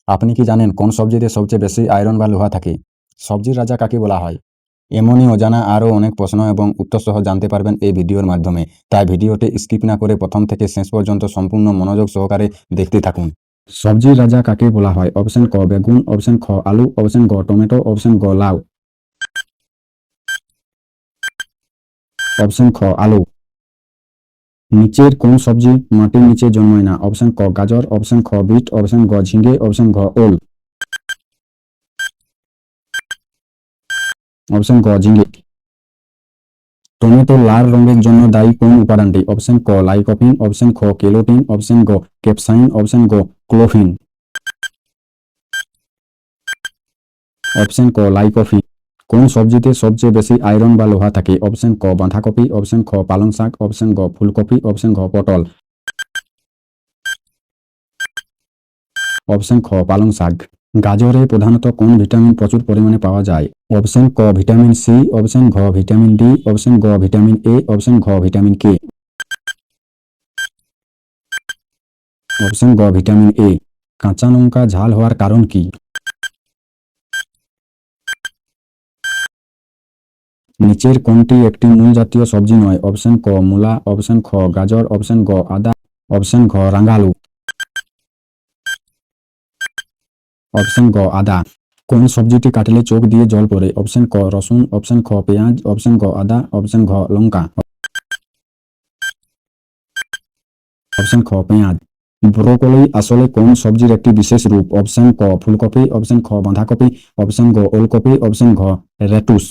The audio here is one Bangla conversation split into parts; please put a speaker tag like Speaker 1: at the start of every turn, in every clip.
Speaker 1: আপনি কি জানেন কোন সবজিতে সবচেয়ে বেশি আয়রন বা লোহা থাকে? সবজির রাজা কাকে বলা হয়? এমনই অজানা আরও অনেক প্রশ্ন এবং উত্তর সহ জানতে পারবেন এই ভিডিওর মাধ্যমে। তাই ভিডিওটি স্কিপ না করে প্রথম থেকে শেষ পর্যন্ত সম্পূর্ণ মনোযোগ সহকারে দেখতে থাকুন। সবজির রাজা কাকে বলা হয়? অপশন ক বেগুন, অপশন খ আলু, অপশন গ টমেটো, অপশন গ লাউ। অপশন খ আলু। নিচের কোন সবজি মাটির নিচে জন্মায় না? অপশন ক গাজর, অপশন খ বিট, অপশন গ ঝিঙ্গে, অপশন ঘ ওল। অপশন ক ঝিঙ্গে। টমেটোর লাল রঙের জন্য দায়ী কোন উপাদানটি? অপশন ক লাইকোপিন, অপশন খ কেরোটিন, অপশন গ ক্যাপসাইন, অপশন গ ক্লোরোফিল। অপশন ক লাইকোপিন। কোন সবজিতে সবচেয়ে বেশি আয়রন বা লোহা থাকে? অপশন ক বাঁধাকপি, অপশন খ পালং শাক, অপশন গ ফুলকপি, অপশন ঘ পটল। অপশন খ পালং শাক। গাজরে প্রধানত কোন ভিটামিন প্রচুর পরিমাণে পাওয়া যায়? অপশন ক ভিটামিন সি, অপশন ঘ ভিটামিন ডি, অপশন গ ভিটামিন এ, অপশন ঘ ভিটামিন কে। অপশন গ ভিটামিন এ। কাঁচা লঙ্কা ঝাল হওয়ার কারণ কি? নিচের কোনটি একটি মূল জাতীয় সবজি নয়? অপশন ক মূলা, অপশন খ গাজর, অপশন গ আদা, অপশন ঘ রাঙালু। অপশন গ আদা। কোন সবজিটি কাটলে চোখ দিয়ে জল পড়ে? অপশন ক রসুন, অপশন খ পেঁয়াজ, অপশন গ আদা, অপশন ঘ লঙ্কা। অপশন খ পেঁয়াজ। ব্রোকলি আসলে কোন সবজির একটি বিশেষ রূপ? অপশন ক ফুলকপি, অপশন খ বাঁধাকপি, অপশন গ ওলকপি, অপশন ঘ লেটুস।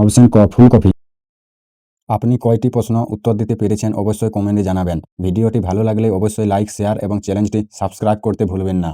Speaker 1: অপশন ক ফুলকপি। আপনি কয়টি প্রশ্ন উত্তর দিতে পেরেছেন অবশ্যই কমেন্টে জানাবেন। ভিডিওটি ভালো লাগলে অবশ্যই লাইক, শেয়ার এবং চ্যানেলটি সাবস্ক্রাইব করতে ভুলবেন না।